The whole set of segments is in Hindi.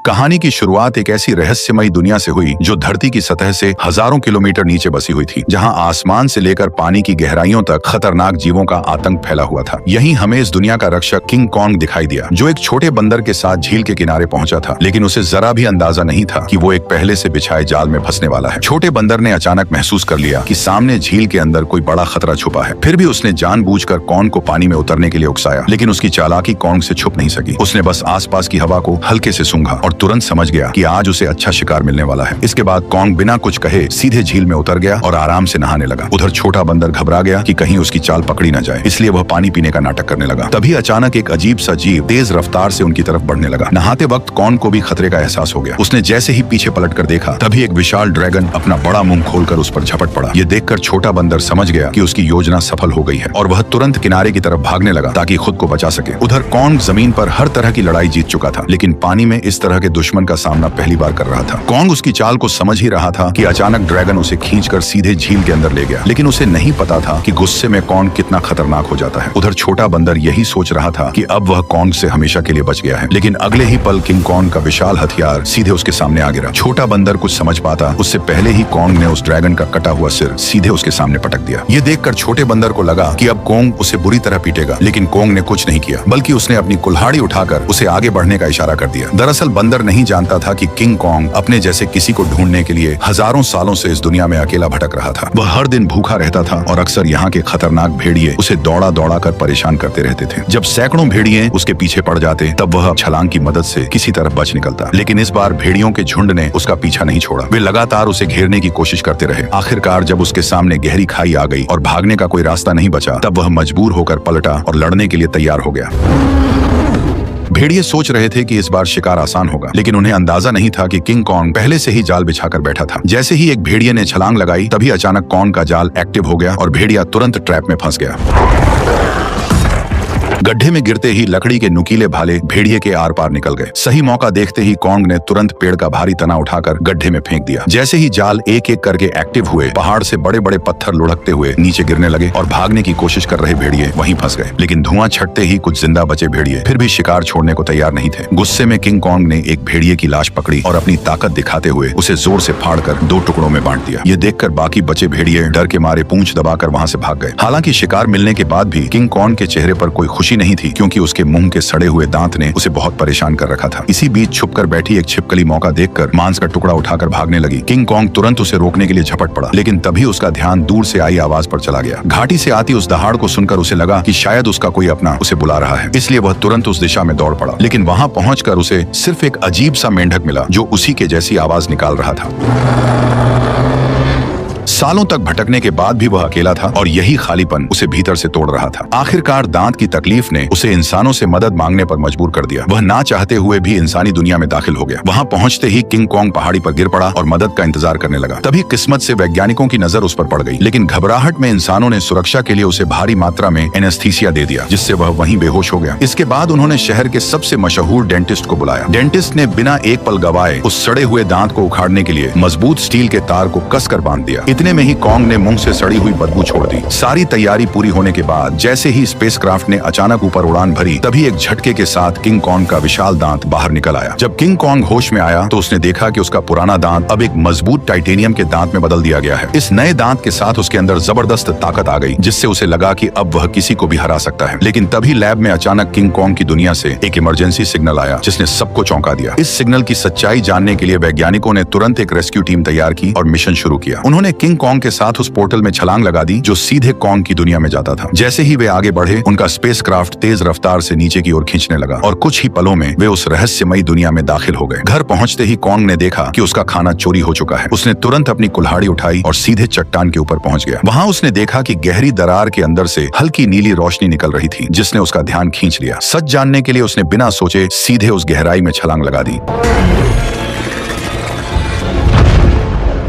कहानी की शुरुआत एक ऐसी रहस्यमयी दुनिया से हुई जो धरती की सतह से हजारों किलोमीटर नीचे बसी हुई थी, जहां आसमान से लेकर पानी की गहराइयों तक खतरनाक जीवों का आतंक फैला हुआ था। यहीं हमें इस दुनिया का रक्षक किंग कॉन्ग दिखाई दिया, जो एक छोटे बंदर के साथ झील के किनारे पहुंचा था, लेकिन उसे जरा भी अंदाजा नहीं था कि वो एक पहले से बिछाए जाल में फंसने वाला है। छोटे बंदर ने अचानक महसूस कर लिया कि सामने झील के अंदर कोई बड़ा खतरा छुपा है। फिर भी उसने जानबूझकर कॉन्ग को पानी में उतरने के लिए उकसाया, लेकिन उसकी चालाकी कॉन्ग से छुप नहीं सकी। उसने बस आसपास की हवा को हल्के से सूंघा और तुरंत समझ गया कि आज उसे अच्छा शिकार मिलने वाला है। इसके बाद कॉन्ग बिना कुछ कहे सीधे झील में उतर गया और आराम से नहाने लगा। उधर छोटा बंदर घबरा गया कि कहीं उसकी चाल पकड़ी न जाए, इसलिए वह पानी पीने का नाटक करने लगा। तभी अचानक एक अजीब सा जीव तेज रफ्तार से उनकी तरफ बढ़ने लगा। नहाते वक्त कॉन्ग को भी खतरे का एहसास हो गया। उसने जैसे ही पीछे पलटकर देखा, तभी एक विशाल ड्रैगन अपना बड़ा मुंह खोलकर उस पर झपट पड़ा। ये देखकर छोटा बंदर समझ गया कि उसकी योजना सफल हो गई है और वह तुरंत किनारे की तरफ भागने लगा ताकि खुद को बचा सके। उधर कॉन्ग जमीन पर हर तरह की लड़ाई जीत चुका था, लेकिन पानी में इस तरह के दुश्मन का सामना पहली बार कर रहा था। कॉन्ग उसकी चाल को समझ ही रहा था कि अचानक ड्रैगन उसे खींचकर सीधे झील के अंदर ले गया, लेकिन उसे नहीं पता था कि गुस्से में कॉन्ग कितना खतरनाक हो जाता है। उधर छोटा बंदर यही सोच रहा था कि अब वह कॉन्ग से हमेशा के लिए बच गया है, लेकिन अगले ही पल किंग कॉन्ग का विशाल हथियार सीधे उसके सामने आ गिरा। छोटा बंदर कुछ समझ पाता उससे पहले ही कॉन्ग ने उस ड्रैगन का कटा हुआ सिर सीधे उसके सामने पटक दिया। ये देखकर छोटे बंदर को लगा कि अब कॉन्ग उसे बुरी तरह पीटेगा, लेकिन कॉन्ग ने कुछ नहीं किया, बल्कि उसने अपनी कुल्हाड़ी उठाकर उसे आगे बढ़ने का इशारा कर दिया। दरअसल बंदर नहीं जानता था कि किंग कॉन्ग अपने जैसे किसी को ढूंढने के लिए हजारों सालों से इस दुनिया में अकेला भटक रहा था। वह हर दिन भूखा रहता था और अक्सर यहाँ के खतरनाक भेड़िए उसे दौड़ा दौड़ा कर परेशान करते रहते थे। जब सैकड़ों भेड़िए उसके पीछे पड़ जाते, तब वह छलांग की मदद से किसी तरह बच निकलता, लेकिन इस बार भेड़ियों के झुंड ने उसका पीछा नहीं छोड़ा। वे लगातार उसे घेरने की कोशिश करते रहे। आखिरकार जब उसके सामने गहरी खाई आ गई और भागने का कोई रास्ता नहीं बचा, तब वह मजबूर होकर पलटा और लड़ने के लिए तैयार हो गया। भेड़िए सोच रहे थे कि इस बार शिकार आसान होगा, लेकिन उन्हें अंदाजा नहीं था कि किंग कॉन्ग पहले से ही जाल बिछाकर बैठा था। जैसे ही एक भेड़िए ने छलांग लगाई, तभी अचानक कॉन्ग का जाल एक्टिव हो गया और भेड़िया तुरंत ट्रैप में फंस गया। गड्ढे में गिरते ही लकड़ी के नुकीले भाले भेड़िए के आर पार निकल गए। सही मौका देखते ही कॉन्ग ने तुरंत पेड़ का भारी तना उठाकर गड्ढे में फेंक दिया। जैसे ही जाल एक एक करके एक्टिव हुए, पहाड़ से बड़े बड़े पत्थर लुढ़कते हुए नीचे गिरने लगे और भागने की कोशिश कर रहे भेड़िए वहीं फंस गए। लेकिन धुआं छटते ही कुछ जिंदा बचे भेड़िए फिर भी शिकार छोड़ने को तैयार नहीं थे। गुस्से में किंग कॉन्ग ने एक भेड़िए की लाश पकड़ी और अपनी ताकत दिखाते हुए उसे जोर से फाड़कर दो टुकड़ों में बांट दिया। ये देखकर बाकी बचे भेड़िए डर के मारे पूंछ दबाकर वहां से भाग गए। हालांकि शिकार मिलने के बाद भी किंग कॉन्ग के चेहरे पर कोई खुशी नहीं थी, क्योंकि उसके मुंह के सड़े हुए दांत ने उसे बहुत परेशान कर रखा था। इसी बीच छुपकर बैठी एक छिपकली मौका देखकर मांस का टुकड़ा उठाकर भागने लगी। किंग कॉन्ग तुरंत उसे रोकने के लिए झपट पड़ा, लेकिन तभी उसका ध्यान दूर से आई आवाज पर चला गया। घाटी से आती उस दहाड़ को सुनकर उसे लगा कि शायद उसका कोई अपना उसे बुला रहा है, इसलिए वह तुरंत उस दिशा में दौड़ पड़ा। लेकिन वहां पहुंचकर उसे सिर्फ एक अजीब सा मेंढक मिला, जो उसी के जैसी आवाज निकाल रहा था। सालों तक भटकने के बाद भी वह अकेला था और यही खालीपन उसे भीतर से तोड़ रहा था। आखिरकार दांत की तकलीफ ने उसे इंसानों से मदद मांगने पर मजबूर कर दिया। वह ना चाहते हुए भी इंसानी दुनिया में दाखिल हो गया। वहां पहुंचते ही किंग कॉन्ग पहाड़ी पर गिर पड़ा और मदद का इंतजार करने लगा। तभी किस्मत से वैज्ञानिकों की नजर उस पर पड़ गई, लेकिन घबराहट में इंसानों ने सुरक्षा के लिए उसे भारी मात्रा में एनेस्थीसिया दे दिया, जिससे वह वहीं बेहोश हो गया। इसके बाद उन्होंने शहर के सबसे मशहूर डेंटिस्ट को बुलाया। डेंटिस्ट ने बिना एक पल गवाए उस सड़े हुए दांत को उखाड़ने के लिए मजबूत स्टील के तार को कसकर बांध दिया। इतने में ही कॉन्ग ने मुंह से सड़ी हुई बदबू छोड़ दी। सारी तैयारी पूरी होने के बाद जैसे ही स्पेसक्राफ्ट ने अचानक ऊपर उड़ान भरी, तभी एक झटके के साथ किंग कॉन्ग का विशाल दांत बाहर निकल आया। जब किंग कॉन्ग होश में आया तो उसने देखा कि उसका पुराना दांत अब एक मजबूत टाइटेनियम के दांत में बदल दिया गया है। इस नए दांत के साथ उसके अंदर जबरदस्त ताकत आ गई, जिससे उसे लगा कि अब वह किसी को भी हरा सकता है। लेकिन तभी लैब में अचानक किंग कॉन्ग की दुनिया से एक इमरजेंसी सिग्नल आया, जिसने सबको चौंका दिया। इस सिग्नल की सच्चाई जानने के लिए वैज्ञानिकों ने तुरंत एक रेस्क्यू टीम तैयार की और मिशन शुरू किया। उन्होंने किंग कॉन्ग के साथ उस पोर्टल में छलांग लगा दी जो सीधे कॉन्ग की दुनिया में जाता था। जैसे ही वे आगे बढ़े, उनका स्पेसक्राफ्ट तेज रफ्तार से नीचे की ओर खींचने लगा और कुछ ही पलों में वे उस रहस्यमयी दुनिया में दाखिल हो गए। घर पहुंचते ही कॉन्ग ने देखा कि उसका खाना चोरी हो चुका है। उसने तुरंत अपनी कुल्हाड़ी उठाई और सीधे चट्टान के ऊपर पहुंच गया। वहां उसने देखा कि गहरी दरार के अंदर से हल्की नीली रोशनी निकल रही थी, जिसने उसका ध्यान खींच लिया। सच जानने के लिए उसने बिना सोचे सीधे उस गहराई में छलांग लगा दी।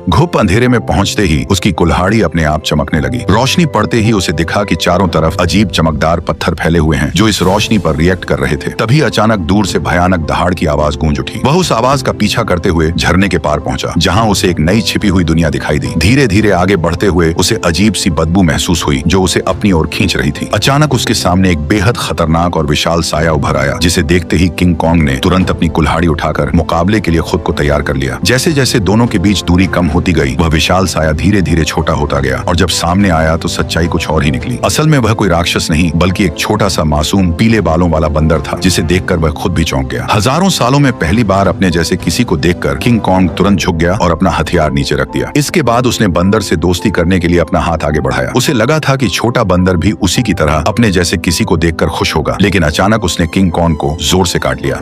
घुप अंधेरे में पहुंचते ही उसकी कुल्हाड़ी अपने आप चमकने लगी। रोशनी पड़ते ही उसे दिखा कि चारों तरफ अजीब चमकदार पत्थर फैले हुए हैं जो इस रोशनी पर रिएक्ट कर रहे थे। तभी अचानक दूर से भयानक दहाड़ की आवाज गूंज उठी। वह उस आवाज का पीछा करते हुए झरने के पार पहुंचा, जहां उसे एक नई छिपी हुई दुनिया दिखाई दी। धीरे धीरे आगे बढ़ते हुए उसे अजीब सी बदबू महसूस हुई जो उसे अपनी ओर खींच रही थी। अचानक उसके सामने एक बेहद खतरनाक और विशाल साया उभर आया, जिसे देखते ही किंग कॉन्ग ने तुरंत अपनी कुल्हाड़ी उठाकर मुकाबले के लिए खुद को तैयार कर लिया। जैसे जैसे दोनों के बीच दूरी कम होती गई, वह विशाल साया धीरे धीरे छोटा होता गया और जब सामने आया तो सच्चाई कुछ और ही निकली। असल में वह कोई राक्षस नहीं बल्कि एक छोटा सा मासूम पीले बालों वाला बंदर था, जिसे देखकर वह खुद भी चौंक गया। हजारों सालों में पहली बार अपने जैसे किसी को देखकर किंग कॉन्ग तुरंत झुक गया और अपना हथियार नीचे रख दिया। इसके बाद उसने बंदर से दोस्ती करने के लिए अपना हाथ आगे बढ़ाया। उसे लगा था कि छोटा बंदर भी उसी की तरह अपने जैसे किसी को देखकर खुश होगा, लेकिन अचानक उसने किंग कॉन्ग को जोर से काट लिया।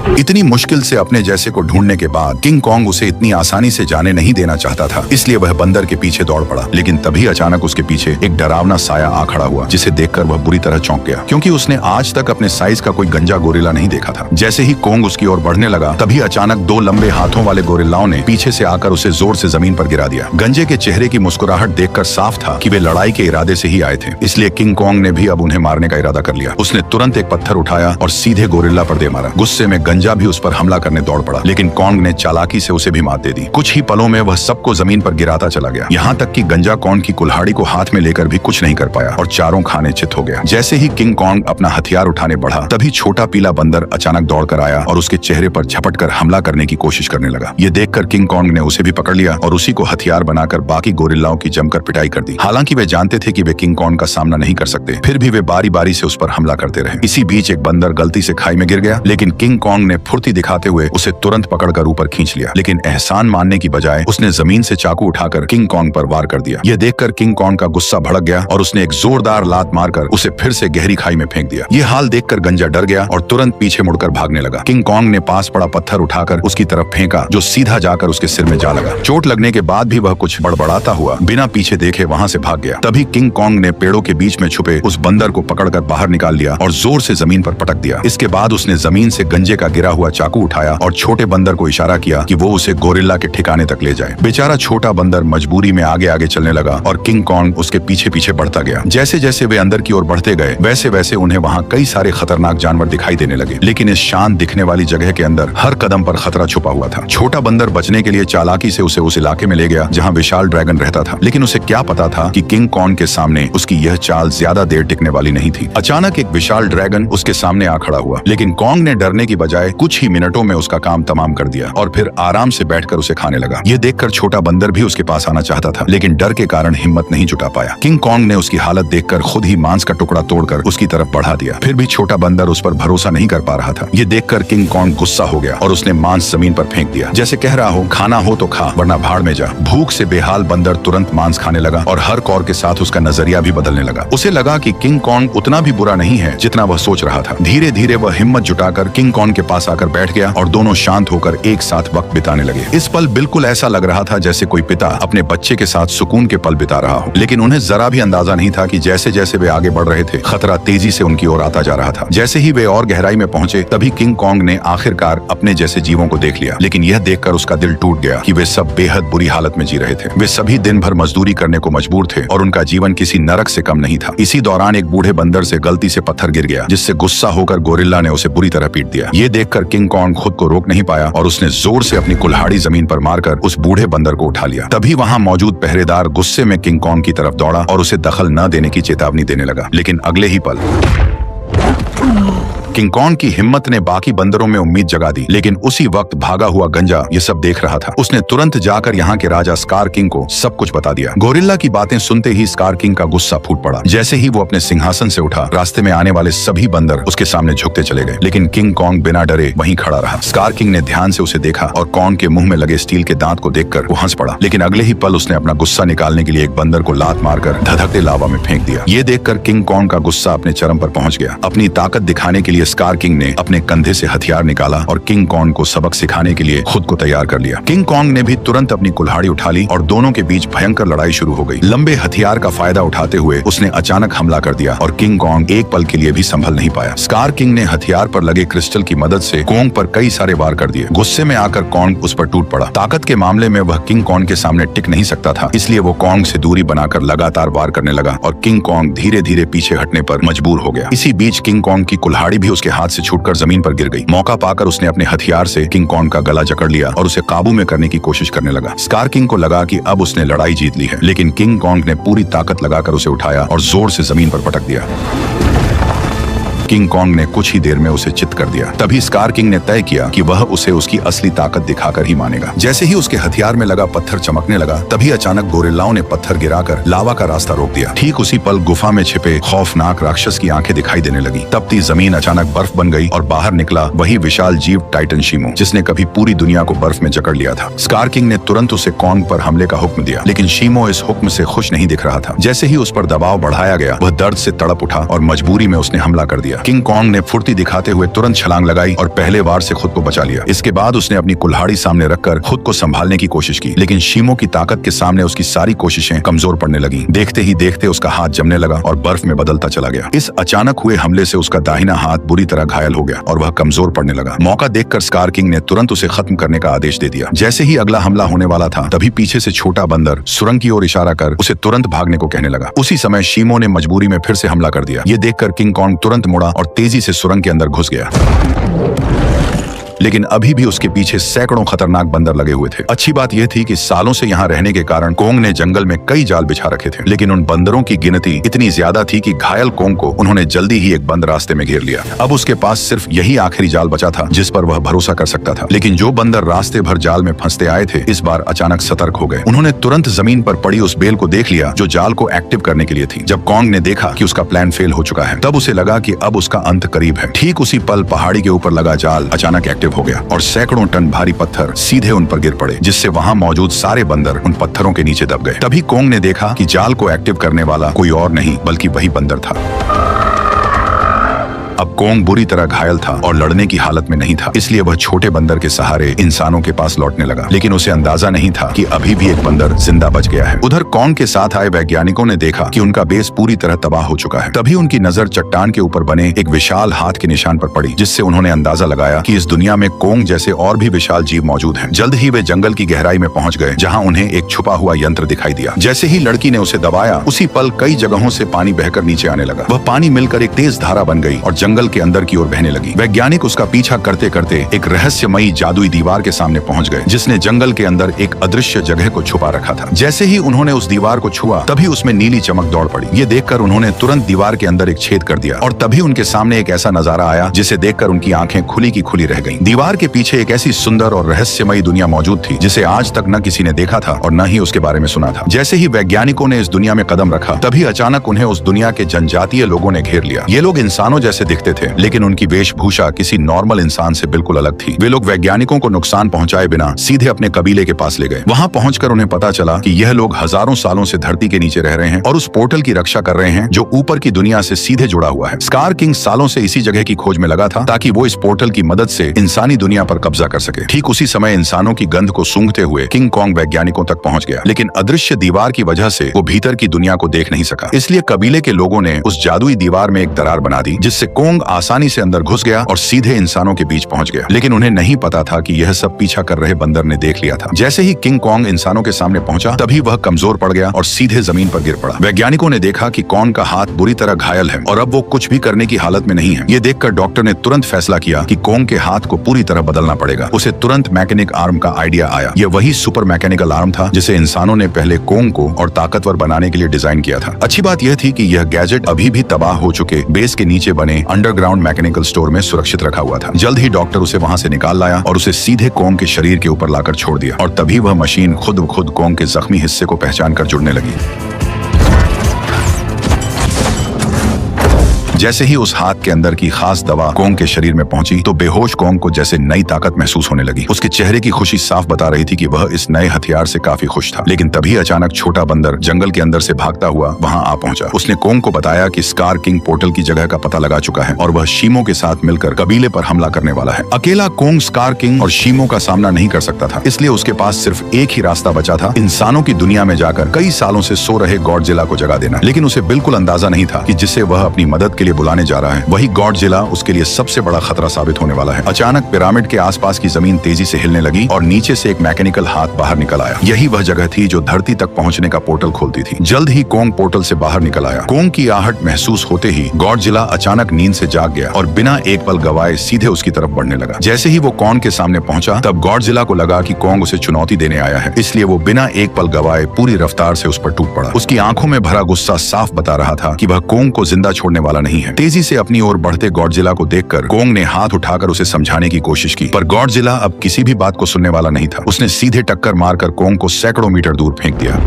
इतनी मुश्किल से अपने जैसे को ढूंढने के बाद किंग कॉन्ग उसे इतनी आसानी से जाने नहीं देना चाहता था, इसलिए वह बंदर के पीछे दौड़ पड़ा। लेकिन तभी अचानक उसके पीछे एक डरावना साया आ खड़ा हुआ, जिसे देखकर वह बुरी तरह चौंक गया, क्योंकि उसने आज तक अपने साइज का कोई गंजा गोरिल्ला नहीं देखा था। जैसे ही कॉन्ग उसकी ओर बढ़ने लगा, तभी अचानक दो लंबे हाथों वाले गोरिल्लाओं ने पीछे से आकर उसे जोर से जमीन पर गिरा दिया। गंजे के चेहरे की मुस्कुराहट देखकर साफ था कि वे लड़ाई के इरादे से ही आए थे, इसलिए किंग कॉन्ग ने भी अब उन्हें मारने का इरादा कर लिया। उसने तुरंत एक पत्थर उठाया और सीधे गोरिल्ला पर दे मारा। गुस्से में गंजा भी उस पर हमला करने दौड़ पड़ा, लेकिन कॉन्ग ने चालाकी से उसे भी मात दे दी। कुछ ही पलों में वह सबको जमीन पर गिराता चला गया, यहाँ तक कि गंजा कॉन्ग की कुल्हाड़ी को हाथ में लेकर भी कुछ नहीं कर पाया और चारों खाने चित हो गया। जैसे ही किंग कॉन्ग अपना हथियार उठाने बढ़ा, तभी छोटा पीला बंदर अचानक दौड़कर आया और उसके चेहरे पर झपटकर हमला करने की कोशिश करने लगा। ये देखकर किंग कॉन्ग ने उसे भी पकड़ लिया और उसी को हथियार बनाकर बाकी गोरिल्लाओं की जमकर पिटाई कर दी। हालांकि वे जानते थे कि वे किंग कॉन्ग का सामना नहीं कर सकते, फिर भी वे बारी बारी से उस पर हमला करते रहे। इसी बीच एक बंदर गलती से खाई में गिर गया, लेकिन किंग कॉन्ग ने फुर्ती दिखाते हुए उसे तुरंत पकड़कर ऊपर खींच लिया। लेकिन एहसान मानने की बजाय उसने जमीन से चाकू उठाकर किंग कॉन्ग पर वार कर दिया। यह देखकर किंग कॉन्ग का गुस्सा भड़क गया और उसने एक जोरदार लात मारकर उसे फिर से गहरी खाई में फेंक दिया। ये हाल देखकर गंजा डर गया और तुरंत पीछे मुड़कर भागने लगा। किंग कॉन्ग ने पास पड़ा पत्थर उठाकर उसकी तरफ फेंका, जो सीधा जाकर उसके सिर में जा लगा। चोट लगने के बाद भी वह कुछ बड़बड़ाता हुआ बिना पीछे देखे वहां से भाग गया। तभी किंग कॉन्ग ने पेड़ों के बीच में छुपे उस बंदर को पकड़कर बाहर निकाल लिया और जोर से जमीन पर पटक दिया। इसके बाद उसने जमीन से गंजे का गिरा हुआ चाकू उठाया और छोटे बंदर को इशारा किया कि वो उसे गोरिल्ला के ठिकाने तक ले जाए। बेचारा छोटा बंदर मजबूरी में आगे आगे चलने लगा और किंग कॉन्ग उसके पीछे पीछे बढ़ता गया। जैसे जैसे वे अंदर की ओर बढ़ते गए, वैसे वैसे उन्हें वहां कई सारे खतरनाक जानवर दिखाई देने लगे, लेकिन इस शांत दिखने वाली जगह के अंदर हर कदम पर खतरा छुपा हुआ था। छोटा बंदर बचने के लिए चालाकी से उसे उस इलाके में ले गया जहाँ विशाल ड्रैगन रहता था, लेकिन उसे क्या पता था कि किंग कॉन्ग के सामने उसकी यह चाल ज्यादा देर टिकने वाली नहीं थी। अचानक एक विशाल ड्रैगन उसके सामने आ खड़ा हुआ, लेकिन कॉन्ग ने डरने की बजाय कुछ ही मिनटों में उसका काम तमाम कर दिया और फिर आराम से बैठकर उसे खाने लगा। ये देखकर छोटा बंदर भी उसके पास आना चाहता था, लेकिन डर के कारण हिम्मत नहीं जुटा पाया। किंग कॉन्ग ने उसकी हालत देखकर खुद ही मांस का टुकड़ा तोड़कर उसकी तरफ बढ़ा दिया। फिर भी छोटा बंदर उस पर भरोसा नहीं कर पा रहा था। ये देखकर किंग कॉन्ग गुस्सा हो गया और उसने मांस जमीन पर फेंक दिया, जैसे कह रहा हो खाना हो तो खा वरना भाड़ में जा। भूख से बेहाल बंदर तुरंत मांस खाने लगा और हर कौर के साथ उसका नजरिया भी बदलने लगा। उसे लगा कि किंग कॉन्ग उतना भी बुरा नहीं है जितना वह सोच रहा था। धीरे धीरे वह हिम्मत जुटाकर किंग कॉन्ग के पास आकर बैठ गया और दोनों शांत होकर एक साथ वक्त बिताने लगे। इस पल बिल्कुल ऐसा लग रहा था जैसे कोई पिता अपने बच्चे के साथ सुकून के पल बिता रहा हो, लेकिन उन्हें जरा भी अंदाजा नहीं था कि जैसे जैसे वे आगे बढ़ रहे थे, खतरा तेजी से उनकी ओर आता जा रहा था। जैसे ही वे और गहराई में पहुंचे, तभी किंग कॉन्ग ने आखिरकार अपने जैसे जीवों को देख लिया, लेकिन यह देखकर उसका दिल टूट गया कि वे सब बेहद बुरी हालत में जी रहे थे। वे सभी दिन भर मजदूरी करने को मजबूर थे और उनका जीवन किसी नरक से कम नहीं था। इसी दौरान एक बूढ़े बंदर से गलती से पत्थर गिर गया, जिससे गुस्सा होकर गोरिल्ला ने उसे बुरी तरह पीट दिया। ये देखकर किंग कॉन्ग खुद को रोक नहीं पाया और उसने जोर से अपनी कुल्हाड़ी जमीन पर मारकर उस बूढ़े बंदर को उठा लिया। तभी वहां मौजूद पहरेदार गुस्से में किंग कॉन्ग की तरफ दौड़ा और उसे दखल न देने की चेतावनी देने लगा, लेकिन अगले ही पल किंग कॉन्ग की हिम्मत ने बाकी बंदरों में उम्मीद जगा दी, लेकिन उसी वक्त भागा हुआ गंजा ये सब देख रहा था। उसने तुरंत जाकर यहाँ के राजा स्कार किंग को सब कुछ बता दिया। गोरिल्ला की बातें सुनते ही स्कार किंग का गुस्सा फूट पड़ा। जैसे ही वो अपने सिंहासन से उठा, रास्ते में आने वाले सभी बंदर उसके सामने झुकते चले गए, लेकिन किंग कॉन्ग बिना डरे वहीं खड़ा रहा। स्कार किंग ने ध्यान से उसे देखा और कॉन्ग के मुंह में लगे स्टील के दांत को देखकर वो हंस पड़ा, लेकिन अगले ही पल उसने अपना गुस्सा निकालने के लिए एक बंदर को लात मारकर धधकते लावा में फेंक दिया। ये देखकर किंग कॉन्ग का गुस्सा अपने चरम पर पहुंच गया। अपनी ताकत दिखाने के लिए स्कार किंग ने अपने कंधे से हथियार निकाला और किंग कॉन्ग को सबक सिखाने के लिए खुद को तैयार कर लिया। किंग कॉन्ग ने भी तुरंत अपनी कुल्हाड़ी उठा ली और दोनों के बीच भयंकर लड़ाई शुरू हो गई। लंबे हथियार का फायदा उठाते हुए उसने अचानक हमला कर दिया और किंग कॉन्ग एक पल के लिए भी संभल नहीं पाया। स्कार किंग ने हथियार पर लगे क्रिस्टल की मदद से कॉन्ग पर कई सारे वार कर दिए। गुस्से में आकर कॉन्ग उस पर टूट पड़ा। ताकत के मामले में वह किंग कॉन्ग के सामने टिक नहीं सकता था, इसलिए वो कॉन्ग से दूरी बनाकर लगातार वार करने लगा और किंग कॉन्ग धीरे धीरे पीछे हटने पर मजबूर हो गया। इसी बीच किंग कॉन्ग की कुल्हाड़ी भी उसके हाथ से छूटकर जमीन पर गिर गई। मौका पाकर उसने अपने हथियार से किंग कॉन्ग का गला जकड़ लिया और उसे काबू में करने की कोशिश करने लगा। स्कार किंग को लगा कि अब उसने लड़ाई जीत ली है, लेकिन किंग कॉन्ग ने पूरी ताकत लगाकर उसे उठाया और जोर से जमीन पर पटक दिया। किंग कॉन्ग ने कुछ ही देर में उसे चित कर दिया। तभी स्कार किंग ने तय किया कि वह उसे उसकी असली ताकत दिखाकर ही मानेगा। जैसे ही उसके हथियार में लगा पत्थर चमकने लगा, तभी अचानक गोरिल्लाओं ने पत्थर गिराकर लावा का रास्ता रोक दिया। ठीक उसी पल गुफा में छिपे खौफनाक राक्षस की आंखें दिखाई देने लगी। तपती जमीन अचानक बर्फ बन गई और बाहर निकला वही विशाल जीव टाइटन शीमो, जिसने कभी पूरी दुनिया को बर्फ में जकड़ लिया था। स्कार किंग ने तुरंत उसे कॉन्ग पर हमले का हुक्म दिया, लेकिन शीमो इस हुक्म से खुश नहीं दिख रहा था। जैसे ही उस पर दबाव बढ़ाया गया, वह दर्द से तड़प उठा और मजबूरी में उसने हमला कर दिया। किंग कॉन्ग ने फुर्ती दिखाते हुए तुरंत छलांग लगाई और पहले वार से खुद को बचा लिया। इसके बाद उसने अपनी कुल्हाड़ी सामने रखकर खुद को संभालने की कोशिश की, लेकिन शीमो की ताकत के सामने उसकी सारी कोशिशें कमजोर पड़ने लगी। देखते ही देखते उसका हाथ जमने लगा और बर्फ में बदलता चला गया। इस अचानक हुए हमले से उसका दाहिना हाथ बुरी तरह घायल हो गया और वह कमजोर पड़ने लगा। मौका देखकर स्कार किंग ने तुरंत उसे खत्म करने का आदेश दे दिया। जैसे ही अगला हमला होने वाला था, तभी पीछे से छोटा बंदर सुरंग की ओर इशारा कर उसे तुरंत भागने को कहने लगा। उसी समय शीमो ने मजबूरी में फिर से हमला कर दिया। ये देखकर किंग कॉन्ग तुरंत मुड़ा और तेजी से सुरंग के अंदर घुस गया। लेकिन अभी भी उसके पीछे सैकड़ों खतरनाक बंदर लगे हुए थे। अच्छी बात यह थी कि सालों से यहाँ रहने के कारण कॉन्ग ने जंगल में कई जाल बिछा रखे थे, लेकिन उन बंदरों की गिनती इतनी ज्यादा थी कि घायल कॉन्ग को उन्होंने जल्दी ही एक बंद रास्ते में घेर लिया। अब उसके पास सिर्फ यही आखिरी जाल बचा था जिस पर वह भरोसा कर सकता था। लेकिन जो बंदर रास्ते भर जाल में फंसते आए थे, इस बार अचानक सतर्क हो गए। उन्होंने तुरंत जमीन पर पड़ी उस बेल को देख लिया जो जाल को एक्टिव करने के लिए थी। जब कॉन्ग ने देखा कि उसका प्लान फेल हो चुका है, तब उसे लगा कि अब उसका अंत करीब है। ठीक उसी पल पहाड़ी के ऊपर लगा जाल अचानक एक्टिव हो गया और सैकड़ों टन भारी पत्थर सीधे उन पर गिर पड़े, जिससे वहां मौजूद सारे बंदर उन पत्थरों के नीचे दब गए। तभी कॉन्ग ने देखा कि जाल को एक्टिव करने वाला कोई और नहीं बल्कि वही बंदर था। अब कॉन्ग बुरी तरह घायल था और लड़ने की हालत में नहीं था, इसलिए वह छोटे बंदर के सहारे इंसानों के पास लौटने लगा। लेकिन उसे अंदाजा नहीं था कि अभी भी एक बंदर जिंदा बच गया है। उधर कॉन्ग के साथ आए वैज्ञानिकों ने देखा कि उनका बेस पूरी तरह तबाह हो चुका है। तभी उनकी नजर चट्टान के ऊपर बने एक विशाल हाथ के निशान पर पड़ी, जिससे उन्होंने अंदाजा लगाया कि इस दुनिया में कॉन्ग जैसे और भी विशाल जीव मौजूद हैं। जल्द ही वे जंगल की गहराई में पहुंच गए, जहां उन्हें एक छुपा हुआ यंत्र दिखाई दिया। जैसे ही लड़की ने उसे दबाया, उसी पल कई जगहों से पानी बहकर नीचे आने लगा। वह पानी मिलकर एक तेज धारा बन गई और जंगल के अंदर की ओर बहने लगी। वैज्ञानिक उसका पीछा करते करते एक रहस्यमयी जादुई दीवार के सामने पहुंच गए, जिसने जंगल के अंदर एक अदृश्य जगह को छुपा रखा था। जैसे ही उन्होंने उस दीवार को छुआ, तभी उसमें नीली चमक दौड़ पड़ी। ये देखकर उन्होंने तुरंत दीवार के अंदर एक छेद कर दिया और तभी उनके सामने एक ऐसा नजारा आया जिसे देखकर उनकी आंखें खुली की खुली रह गईं। दीवार के पीछे एक ऐसी सुंदर और रहस्यमयी दुनिया मौजूद थी जिसे आज तक न किसी ने देखा था और न ही उसके बारे में सुना था। जैसे ही वैज्ञानिकों ने इस दुनिया में कदम रखा, तभी अचानक उन्हें उस दुनिया के जनजातीय लोगों ने घेर लिया। ये लोग इंसानों जैसे दिखते थे, लेकिन उनकी वेशभूषा किसी नॉर्मल इंसान से बिल्कुल अलग थी। वे लोग वैज्ञानिकों को नुकसान पहुंचाए बिना सीधे अपने कबीले के पास ले गए। वहां पहुंचकर उन्हें पता चला कि यह लोग हजारों सालों से धरती के नीचे रह रहे हैं और उस पोर्टल की रक्षा कर रहे हैं जो ऊपर की दुनिया से सीधे जुड़ा हुआ है। स्कार किंग सालों से इसी जगह की खोज में लगा था ताकि वो इस पोर्टल की मदद से इंसानी दुनिया पर कब्जा कर सके। ठीक उसी समय इंसानों की गंध को सूंघते हुए किंग कॉन्ग वैज्ञानिकों तक पहुंच गया, लेकिन अदृश्य दीवार की वजह से वो भीतर की दुनिया को देख नहीं सका। इसलिए कबीले के लोगों ने उस जादुई दीवार में एक दरार बना दी, जिससे कॉन्ग आसानी से अंदर घुस गया और सीधे इंसानों के बीच पहुंच गया। लेकिन उन्हें नहीं पता था कि यह सब पीछा कर रहे बंदर ने देख लिया था। जैसे ही किंग कॉन्ग इंसानों के सामने पहुंचा, तभी वह कमजोर पड़ गया और सीधे जमीन पर गिर पड़ा। वैज्ञानिकों ने देखा कि कॉन्ग का हाथ बुरी तरह घायल है और अब वो कुछ भी करने की हालत में नहीं है। ये देखकर डॉक्टर ने तुरंत फैसला किया कि कॉन्ग के हाथ को पूरी तरह बदलना पड़ेगा। उसे तुरंत मैकेनिक आर्म का आइडिया आया। यह वही सुपर मैकेनिकल आर्म था जिसे इंसानों ने पहले कॉन्ग को और ताकतवर बनाने के लिए डिजाइन किया था। अच्छी बात यह थी कि यह गैजेट अभी भी तबाह हो चुके बेस के नीचे बने अंडरग्राउंड मैकेनिकल स्टोर में सुरक्षित रखा हुआ था। जल्द ही डॉक्टर उसे वहां से निकाल लाया और उसे सीधे कॉन्ग के शरीर के ऊपर लाकर छोड़ दिया और तभी वह मशीन खुद ब खुद कॉन्ग के जख्मी हिस्से को पहचान कर जुड़ने लगी। जैसे ही उस हाथ के अंदर की खास दवा कोंग के शरीर में पहुंची तो बेहोश कोंग को जैसे नई ताकत महसूस होने लगी। उसके चेहरे की खुशी साफ बता रही थी कि वह इस नए हथियार से काफी खुश था। लेकिन तभी अचानक छोटा बंदर जंगल के अंदर से भागता हुआ वहां आ पहुंचा। उसने कोंग को बताया कि स्कार किंग पोर्टल की जगह का पता लगा चुका है और वह शीमो के साथ मिलकर कबीले पर हमला करने वाला है। अकेला कोंग स्कार किंग और शीमो का सामना नहीं कर सकता था, इसलिए उसके पास सिर्फ एक ही रास्ता बचा था, इंसानों की दुनिया में जाकर कई सालों से सो रहे गॉडजिला को जगा देना। लेकिन उसे बिल्कुल अंदाजा नहीं था कि जिसे वह अपनी मदद के लिए बुलाने जा रहा है वही गॉडजिला उसके लिए सबसे बड़ा खतरा साबित होने वाला है। अचानक पिरामिड के आसपास की जमीन तेजी से हिलने लगी और नीचे से एक मैकेनिकल हाथ बाहर निकल आया। यही वह जगह थी जो धरती तक पहुंचने का पोर्टल खोलती थी। जल्द ही कोंग पोर्टल से बाहर निकल आया। कोंग की आहट महसूस होते ही गॉडजिला अचानक नींद से जाग गया और बिना एक पल गवाए सीधे उसकी तरफ बढ़ने लगा। जैसे ही वो कोंग के सामने पहुंचा तब गॉडजिला को लगा कि कोंग उसे चुनौती देने आया है, इसलिए वो बिना एक पल गवाए पूरी रफ्तार से उस पर टूट पड़ा। उसकी आंखों में भरा गुस्सा साफ बता रहा था कि वह कोंग को जिंदा छोड़ने वाला नहीं है। तेजी से अपनी ओर बढ़ते गॉडजिला को देखकर कोंग ने हाथ उठाकर उसे समझाने की कोशिश की, पर गॉडजिला अब किसी भी बात को सुनने वाला नहीं था। उसने सीधे टक्कर मारकर कोंग को सैकड़ों मीटर दूर फेंक दिया।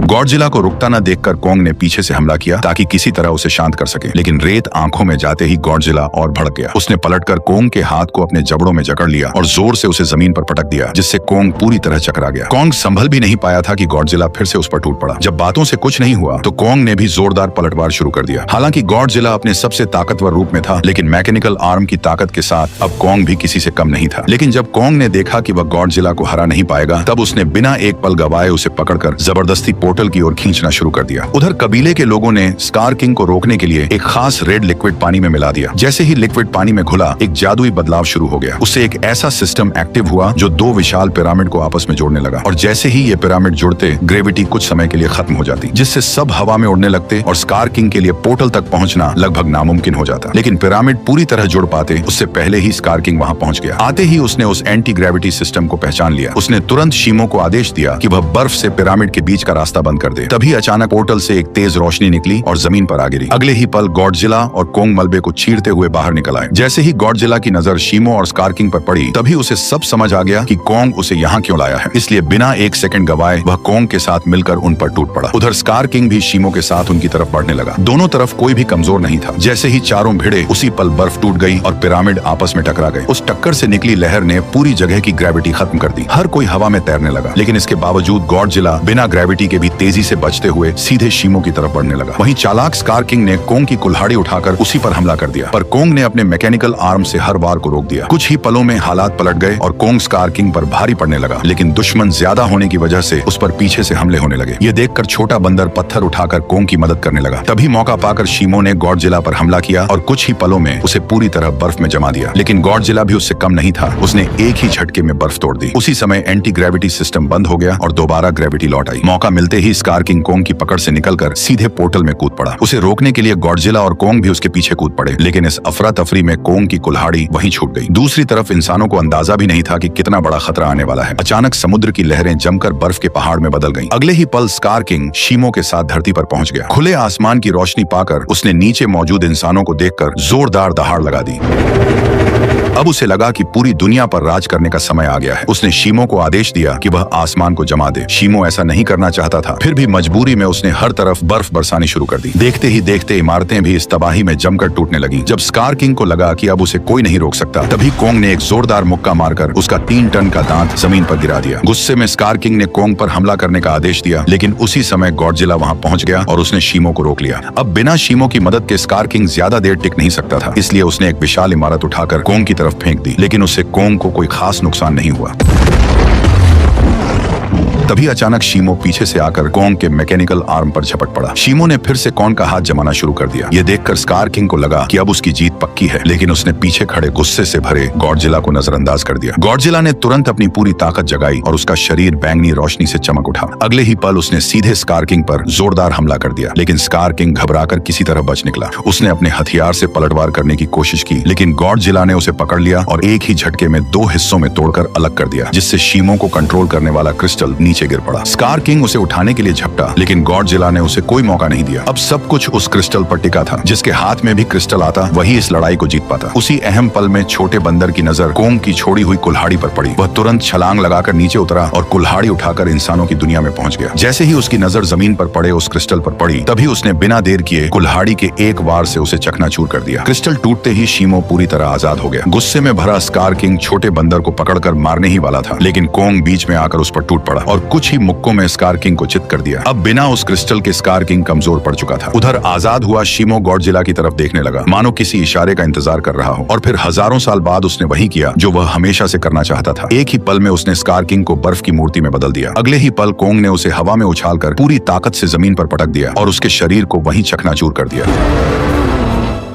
गॉडजिला को रुकता न देखकर कोंग ने पीछे से हमला किया ताकि किसी तरह उसे शांत कर सके, लेकिन रेत आंखों में जाते ही गॉडजिला और भड़क गया। उसने पलटकर कोंग के हाथ को अपने जबड़ों में जकड़ लिया और जोर से उसे जमीन पर पटक दिया, जिससे कोंग पूरी तरह चकरा गया। कोंग संभल भी नहीं पाया था कि गॉडजिला फिर से उस पर टूट पड़ा। जब बातों से कुछ नहीं हुआ तो कोंग ने भी जोरदार पलटवार शुरू कर दिया। हालांकि गॉडजिला अपने सबसे ताकतवर रूप में था, लेकिन मैकेनिकल आर्म की ताकत के साथ अब कोंग भी किसी से कम नहीं था। लेकिन जब कोंग ने देखा कि वह गॉडजिला को हरा नहीं पाएगा तब उसने बिना एक पल गवाए उसे पकड़कर जबरदस्ती पोर्टल की ओर खींचना शुरू कर दिया। उधर कबीले के लोगों ने स्कार किंग को रोकने के लिए एक खास रेड लिक्विड पानी में मिला दिया। जैसे ही लिक्विड पानी में घुला एक जादुई बदलाव शुरू हो गया। उससे एक ऐसा सिस्टम एक्टिव हुआ जो दो विशाल पिरामिड को आपस में जोड़ने लगा और जैसे ही ये पिरामिड जुड़ते ग्रेविटी कुछ समय के लिए खत्म हो जाती, जिससे सब हवा में उड़ने लगते और स्कार किंग के लिए पोर्टल तक पहुंचना लगभग नामुमकिन हो जाता। लेकिन पिरामिड पूरी तरह जुड़ पाते उससे पहले ही स्कार किंग वहां पहुंच गया। आते ही उसने उस एंटी ग्रेविटी सिस्टम को पहचान लिया। उसने तुरंत शीमो को आदेश दिया कि वह बर्फ से पिरामिड के बीच का रास्ता बंद कर दे। तभी अचानक पोर्टल से एक तेज रोशनी निकली और जमीन पर आ गिरी। अगले ही पल गॉडजिला और कोंग मलबे को चीरते हुए बाहर निकल आए। जैसे ही गॉडजिला की नजर शीमो और स्कार किंग पर पड़ी तभी उसे सब समझ आ गया कि कोंग उसे यहाँ क्यों लाया है, इसलिए बिना एक सेकंड गवाए वह कोंग के साथ मिलकर उन पर टूट पड़ा। उधर स्कार किंग भी शीमो के साथ उनकी तरफ बढ़ने लगा। दोनों तरफ कोई भी कमजोर नहीं था। जैसे ही चारों भिड़े उसी पल बर्फ टूट गई और पिरामिड आपस में टकरा गए। उस टक्कर से निकली लहर ने पूरी जगह की ग्रेविटी खत्म कर दी। हर कोई हवा में तैरने लगा, लेकिन इसके बावजूद गॉडजिला बिना ग्रेविटी के भी तेजी से बचते हुए सीधे शीमो की तरफ बढ़ने लगा। वहीं चालाक स्कार किंग ने कोंग की कुल्हाड़ी उठाकर उसी पर हमला कर दिया, पर कोंग ने अपने मैकेनिकल आर्म से हर वार को रोक दिया। कुछ ही पलों में हालात पलट गए और कोंग स्कार किंग पर भारी पड़ने लगा, लेकिन दुश्मन ज्यादा होने की वजह से उस पर पीछे से हमले होने लगे। ये देखकर छोटा बंदर पत्थर उठाकर कोंग की मदद करने लगा। तभी मौका पाकर शीमो ने गॉडजिला पर हमला किया और कुछ ही पलों में उसे पूरी तरह बर्फ में जमा दिया। लेकिन गॉडजिला भी उससे कम नहीं था। उसने एक ही झटके में बर्फ तोड़ दी। उसी समय एंटी ग्रेविटी सिस्टम बंद हो गया और दोबारा ग्रेविटी लौट आई। मौका मिलते ही स्कार किंग कोंग की पकड़ से निकलकर सीधे पोर्टल में कूद पड़ा। उसे रोकने के लिए गॉडजिला और कोंग भी उसके पीछे कूद पड़े, लेकिन इस अफरा तफरी में कोंग की कुल्हाड़ी वहीं छूट गई। दूसरी तरफ इंसानों को अंदाजा भी नहीं था कि कितना बड़ा खतरा आने वाला है। अचानक समुद्र की लहरें जमकर बर्फ के पहाड़ में बदल गईं। अगले ही पल स्कार किंग शीमो के साथ धरती पर पहुंच गया। खुले आसमान की रोशनी पाकर उसने नीचे मौजूद इंसानों को देखकर जोरदार दहाड़ लगा दी। अब उसे लगा कि पूरी दुनिया पर राज करने का समय आ गया है। उसने शीमो को आदेश दिया कि वह आसमान को जमा दे। शीमो ऐसा नहीं करना चाहता था, फिर भी मजबूरी में उसने हर तरफ बर्फ बरसानी शुरू कर दी। देखते ही देखते इमारतें भी इस तबाही में जमकर टूटने लगीं। जब स्कार किंग को लगा कि अब उसे कोई नहीं रोक सकता, तभी कोंग ने एक जोरदार मुक्का मारकर उसका 3 टन का दांत जमीन पर गिरा दिया। गुस्से में स्कार किंग ने कोंग पर हमला करने का आदेश दिया, लेकिन उसी समय गॉडजिला वहां पहुंच गया और उसने शीमो को रोक लिया। अब बिना शीमो की मदद के स्कार किंग ज्यादा देर टिक नहीं सकता था, इसलिए उसने एक विशाल इमारत उठाकर कोंग की तरफ फेंक दी, लेकिन उससे कोंग को कोई खास नुकसान नहीं हुआ। तभी अचानक शीमो पीछे से आकर कोंग के मैकेनिकल आर्म पर झपट पड़ा। शीमो ने फिर से कोंग का हाथ जमाना शुरू कर दिया। ये देखकर स्कार किंग को लगा कि अब उसकी जीत पक्की है, लेकिन उसने पीछे खड़े गुस्से से भरे गॉडजिला को नजरअंदाज कर दिया। गॉडजिला ने तुरंत अपनी पूरी ताकत जगाई और उसका शरीर बैंगनी रोशनी से चमक उठा। अगले ही पल उसने सीधे स्कार किंग पर जोरदार हमला कर दिया, लेकिन स्कार किंग घबराकर किसी तरह बच निकला। उसने अपने हथियार से पलटवार करने की कोशिश की, लेकिन गॉडजिला ने उसे पकड़ लिया और एक ही झटके में 2 हिस्सों में तोड़कर अलग कर दिया, जिससे शीमो को कंट्रोल करने वाला क्रिस्टल नीचे नीचे गिर पड़ा। स्कार किंग उसे उठाने के लिए झपटा, लेकिन गॉडजिला ने उसे कोई मौका नहीं दिया। अब सब कुछ उस क्रिस्टल पर टिका था। जिसके हाथ में भी क्रिस्टल आता वही इस लड़ाई को जीत पाता। उसी अहम पल में छोटे बंदर की नजर कोंग की छोड़ी हुई कुल्हाड़ी पर पड़ी। वह तुरंत छलांग लगाकर नीचे उतरा और कुल्हाड़ी उठाकर इंसानों की दुनिया में पहुंच गया। जैसे ही उसकी नजर जमीन पर पड़े उस क्रिस्टल पर पड़ी, तभी उसने बिना देर किए कुल्हाड़ी के एक वार से उसे चकनाचूर कर दिया। क्रिस्टल टूटते ही शीमो पूरी तरह आजाद हो गया। गुस्से में भरा स्कार किंग छोटे बंदर को पकड़कर मारने ही वाला था, लेकिन कोंग बीच में आकर उस पर टूट पड़ा और कुछ ही मुक्कों में स्कार किंग को चित कर दिया। अब बिना उस क्रिस्टल के स्कार किंग कमजोर पड़ चुका था। उधर आजाद हुआ शीमो गॉडजिला की तरफ देखने लगा, मानो किसी इशारे का इंतजार कर रहा हो। और फिर हजारों साल बाद उसने वही किया जो वह हमेशा से करना चाहता था। एक ही पल में उसने स्कार किंग को बर्फ की मूर्ति में बदल दिया। अगले ही पल कोंग ने उसे हवा में उछालकर पूरी ताकत से जमीन पर पटक दिया और उसके शरीर को वहीं चकनाचूर कर दिया।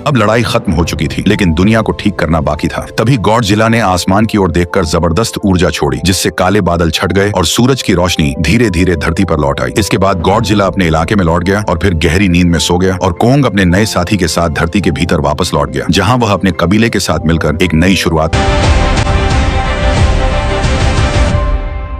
अब लड़ाई खत्म हो चुकी थी, लेकिन दुनिया को ठीक करना बाकी था। तभी गॉडजिला ने आसमान की ओर देखकर जबरदस्त ऊर्जा छोड़ी, जिससे काले बादल छट गए और सूरज की रोशनी धीरे धीरे धरती पर लौट आई। इसके बाद गॉडजिला अपने इलाके में लौट गया और फिर गहरी नींद में सो गया। और कोंग अपने नए साथी के साथ धरती के भीतर वापस लौट गया, जहां वह अपने कबीले के साथ मिलकर एक नई शुरुआत